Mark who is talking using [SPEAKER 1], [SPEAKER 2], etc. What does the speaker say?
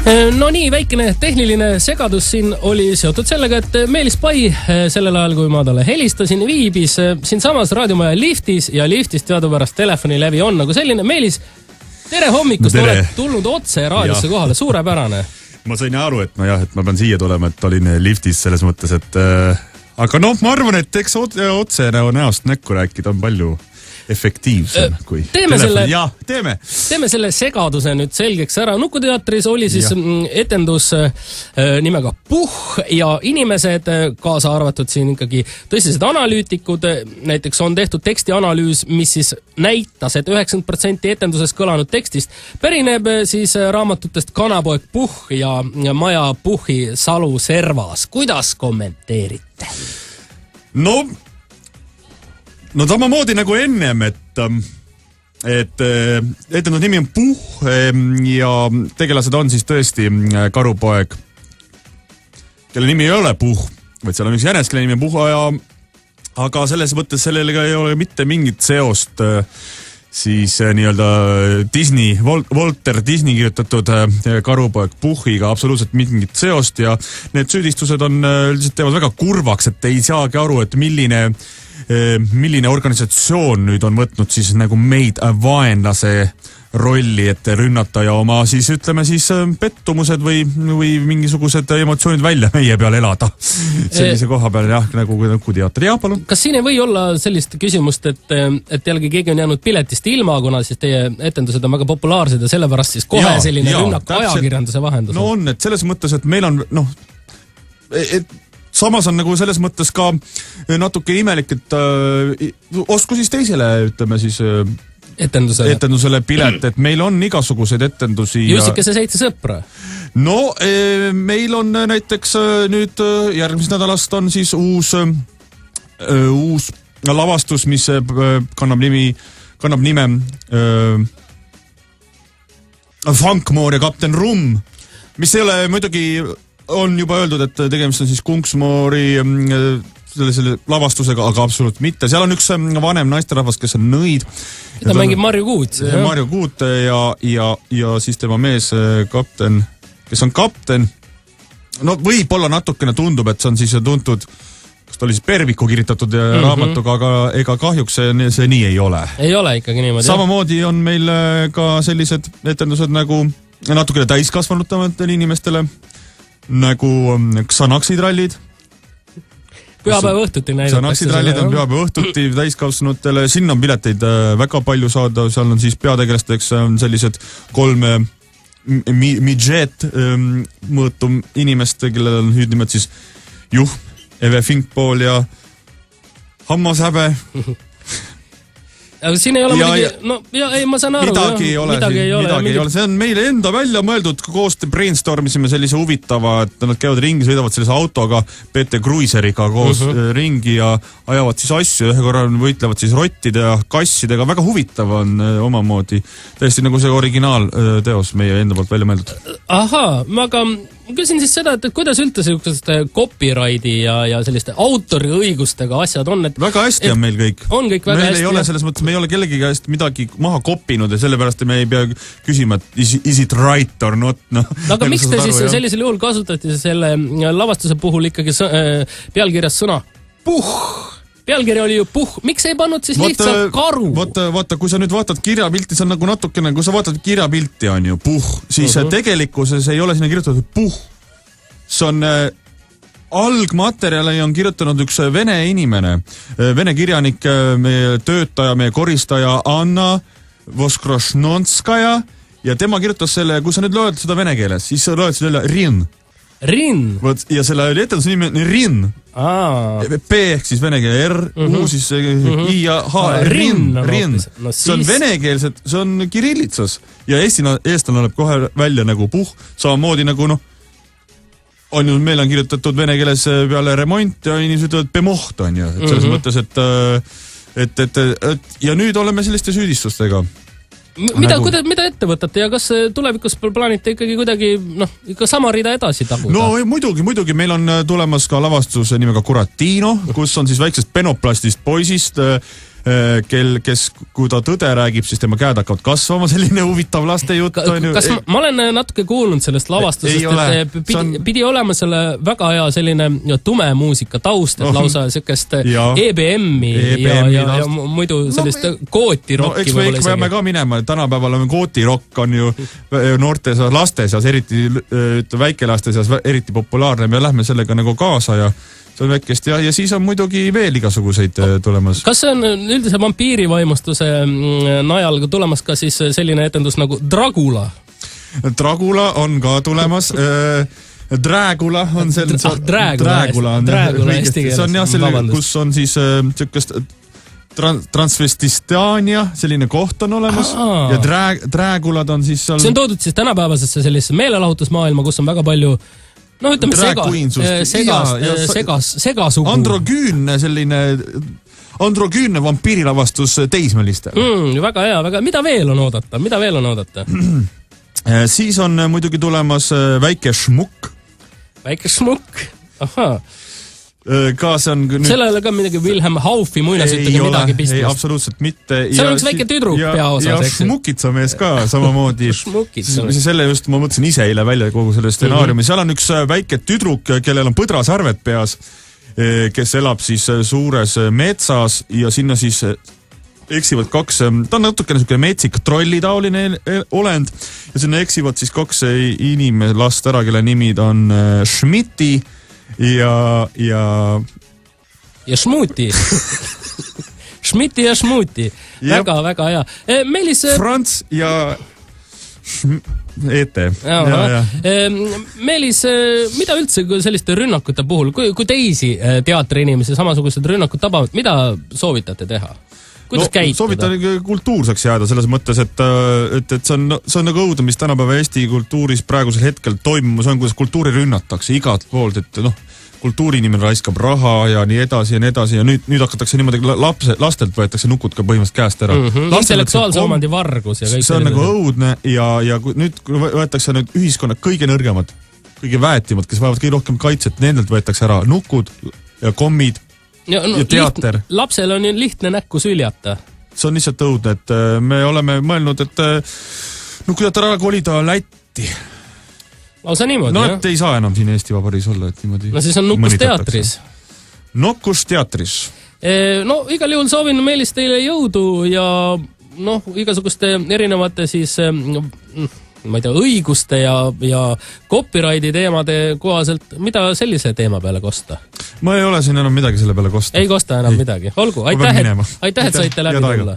[SPEAKER 1] No nii, väikene tehniline segadus siin oli seotud sellega, et Meelis Pai sellel ajal, kui ma talle helistasin, viibis siin samas raadiomaja liftis ja liftist teadupärast telefonilevi on nagu selline. Meelis, tere hommikust, oled tulnud otse raadiosse kohale, suurepärane.
[SPEAKER 2] Ma sain aru, et ma pean siia tulema, et olin liftis selles mõttes, et aga ma arvan, et eks otse näost näkku rääkida on palju efektiivsem kui telefon.
[SPEAKER 1] Teeme selle segaduse nüüd selgeks ära. Nukuteatris oli siis etendus nimega Puh ja inimesed, kaasa arvatud siin ikkagi tõsised analüütikud, näiteks on tehtud tekstianalüüs, mis siis näitas, et 90% etenduses kõlanud tekstist pärineb siis raamatutest Kanapoeg Puh ja Maja Puhhi Salu servas. Kuidas kommenteerite?
[SPEAKER 2] No samamoodi nagu ennem, et etendus nimi on Puh ja tegelased on siis tõesti karupoeg, kelle nimi ei ole Puh, vaid seal on üks jänes, kelle nimi on Puh, aga selles mõttes sellega ei ole mitte mingit seost siis nii-öelda Disney, Walter Disney kirjutatud karupoeg Puhhiga, absoluutselt mingit seost ja need süüdistused on üldiselt teevad väga kurvaks, et ei saagi aru, et milline organisatsioon nüüd on võtnud siis nagu meid vaenlase rolli, et rünnata ja oma siis ütleme siis pettumused või mingisugused emotsioonid välja meie peal elada. Sellise koha peal nagu Nukuteatri. Palun.
[SPEAKER 1] Kas siin ei või olla sellist küsimust, et jällegi keegi on jäänud piletist ilma, kuna siis teie etendused on väga populaarsed ja sellepärast siis kohe selline rünnak ajakirjanduse vahendusel?
[SPEAKER 2] No on, et selles mõttes, et meil on samas on nagu selles mõttes ka natuke imelik, et osku siis teisele, ütleme siis etendusele pilet, et meil on igasuguseid etendusi.
[SPEAKER 1] Jussikese 7 sõpra.
[SPEAKER 2] No, meil on näiteks nüüd järgmisest nädalast on siis uus lavastus, mis kannab nime Funkmoor ja Kapten Rumm, mis ei ole muidugi on juba öeldud, et tegemist on siis Kunksmoori selle lavastusega, aga absoluut mitte. Seal on üks vanem naisterahvas, kes on nõid.
[SPEAKER 1] Ta mängib Marju Kuut.
[SPEAKER 2] Marju Kuut ja siis tema mees kapten, kes on kapten. No võib-olla natukene tundub, et see on siis tuntud, kas ta oli siis Perviku kirjutatud raamatuga, aga ega kahjuks see nii ei ole.
[SPEAKER 1] Ei ole ikkagi niimoodi.
[SPEAKER 2] Samamoodi on meil ka sellised etendused nagu natukene täiskasvanuttavatele inimestele, nagu Xanaxidrallid.
[SPEAKER 1] Pühapäeva õhtuti näidatakse.
[SPEAKER 2] Xanaxidrallid on pühapäeva õhtuti täiskasvanutele. Sinna on pileteid väga palju saada. Seal on siis peategelasteks sellised 3 midžet mõõtu inimest, kellel on hüüdnimed siis Juh, Eve Finkpool ja Hammasääbe.
[SPEAKER 1] Aga siin ei ole ma saan aru.
[SPEAKER 2] Midagi ei ole. See on meile enda välja mõeldud koos brainstormisime sellise huvitava, et nad käivad ringi, sõidavad sellise autoga, PT Cruiseriga koos ringi ja ajavad siis asju, ühe korra võitlevad siis rottide ja kassidega. Väga huvitav on omamoodi. Täiesti nagu see originaalteos meie enda poolt välja mõeldud.
[SPEAKER 1] Ahaa, aga küsin siis seda, et kuidas üldse sellised copyrighti ja selliste autoriõigustega asjad on?
[SPEAKER 2] Väga hästi on meil kõik.
[SPEAKER 1] On kõik väga hästi.
[SPEAKER 2] Meil ei ole selles mõttes, me ei ole kellegi käest midagi maha kopinud ja sellepärast me ei pea küsima, et is it right or not.
[SPEAKER 1] Aga miks te siis sellisel juhul kasutati selle lavastuse puhul ikkagi pealkirjas sõna Puh? Pealkiri oli ju Puh. Miks ei pannud siis lihtsalt karu?
[SPEAKER 2] Vaata, kui sa nüüd vaatad kirjapilti, see on nagu natukene, kui sa vaatad kirjapilti on ju Puh, siis tegelikkuses ei ole sinna kirjutatud Puh. See on algmaterjali on kirjutanud üks vene inimene, vene kirjanik, meie töötaja, meie koristaja Anna Voskrošnonskaja ja tema kirjutas selle, kui sa nüüd loed seda vene keeles, siis sa loed selle Rin. Ja selle oli etenduse nimi Rin. P ehk siis vene keele R, U siis I ja H, Rin. See on venekeelsed, see on kirillitsas ja eestlane oleb kohe välja nagu Puh, samamoodi nagu on ju, meil on kirjutatud vene keeles peale remont ja inimesed ütlevad Bemoht on ju, et selles mõttes, et ja nüüd oleme selliste süüdistustega.
[SPEAKER 1] Mida ette võtate ja kas tulevikus plaanite ikkagi kuidagi ikka sama rida edasi taguda?
[SPEAKER 2] No muidugi, meil on tulemas ka lavastus nimega Kuratino, kus on siis väiksest penoplastist poisist kes, kui ta tõde räägib, siis tema käed hakkavad kasvama, selline huvitav lastejutt on ju.
[SPEAKER 1] Kas ma olen natuke kuulnud sellest lavastusest, et pidi olema selle väga hea selline tume muusika taust, et lausa sellist EBM-i ja muidu sellist kootirokki.
[SPEAKER 2] Eks me peame ka minema, tänapäeval on kootirokk on ju noorte seas, laste seas, eriti väikelaste seas eriti populaarne, me lähme sellega nagu kaasa ja see on väikest ja siis on muidugi veel igasuguseid tulemas.
[SPEAKER 1] Kas see on üldise vampiirivaimustuse najal tulemas ka siis selline etendus nagu Dragula?
[SPEAKER 2] Dragula on ka tulemas. Dragula on
[SPEAKER 1] Dragula eesti keeles.
[SPEAKER 2] See on jah selline, kus on siis selline Transvestistania, selline koht on olemas ja Dragulad on siis seal...
[SPEAKER 1] See on toodud siis tänapäevasesse sellisesse meelelahutusmaailma, kus on väga palju ütleme segasugu. Androgüünne vampiirilavastus teismelistele. Väga hea, mida veel on oodata?
[SPEAKER 2] Siis on muidugi tulemas Väike Šmukk.
[SPEAKER 1] Väike Šmukk, ahaa.
[SPEAKER 2] Ka see on nüüd...
[SPEAKER 1] Sellele ka midagi Wilhelm Haufi muinasjutuga midagi pistmist.
[SPEAKER 2] Ei, absoluutselt mitte.
[SPEAKER 1] See on üks väike tüdruk peaosas,
[SPEAKER 2] eks? Ja Šmukitsamees ka samamoodi. Selle just ma mõtlesin ise eile välja kogu selle stsenaariumi. Seal on üks väike tüdruk, kellel on põdrasarved peas, kes elab siis suures metsas ja sinna siis eksivad kaks, ta on natukene selline metsik trollitaoline olend ja sinna eksivad siis kaks inimlast ära, kelle nimid on Schmidti ja
[SPEAKER 1] Šmuti. Schmidti ja Šmuti. Väga hea. Meelis...
[SPEAKER 2] Franz ja Ete.
[SPEAKER 1] Meelis, mida üldse selliste rünnakute puhul, kui teisi teatriinimesi samasugused rünnakud tabavad, mida soovitate teha? Kuidas käituda?
[SPEAKER 2] Soovitan kultuursaks jääda selles mõttes, et see on nagu õudne, mis tänapäeva Eesti kultuuris praegusel hetkel toimub, see on, kuidas kultuuri rünnatakse igalt poolt, et kultuuriinimene raiskab raha ja nii edasi ja nüüd hakatakse niimoodi, lastelt võetakse nukud ka põhimõtteliselt käest ära.
[SPEAKER 1] Intellektuaalse omandi vargus ja kõik.
[SPEAKER 2] See on nagu õudne ja nüüd võetakse nüüd ühiskonna kõige nõrgemad, kõige väetimad, kes vajavad kõige rohkem kaitset, nendelt võetakse ära nukud ja kommid. Ja teater.
[SPEAKER 1] Lapsel on ju lihtne näkku süljata.
[SPEAKER 2] See on lihtsalt õudne, et me oleme mõelnud, et kuidas ära kolida Lätti.
[SPEAKER 1] Lausa niimoodi,
[SPEAKER 2] jah? Et ei saa enam siin Eesti Vabariis olla, et niimoodi...
[SPEAKER 1] No siis on Nukkus teatris.
[SPEAKER 2] Nukkus teatris.
[SPEAKER 1] Igal juhul soovin Meelis teile jõudu ja igasuguste erinevate siis... ma ei tea, õiguste ja copyrighti teemade kohaselt, mida sellise teema peale kosta?
[SPEAKER 2] Ma ei ole siin enam midagi selle peale kosta.
[SPEAKER 1] Ei kosta enam midagi. Olgu, aitäh, et saite läbi tulla.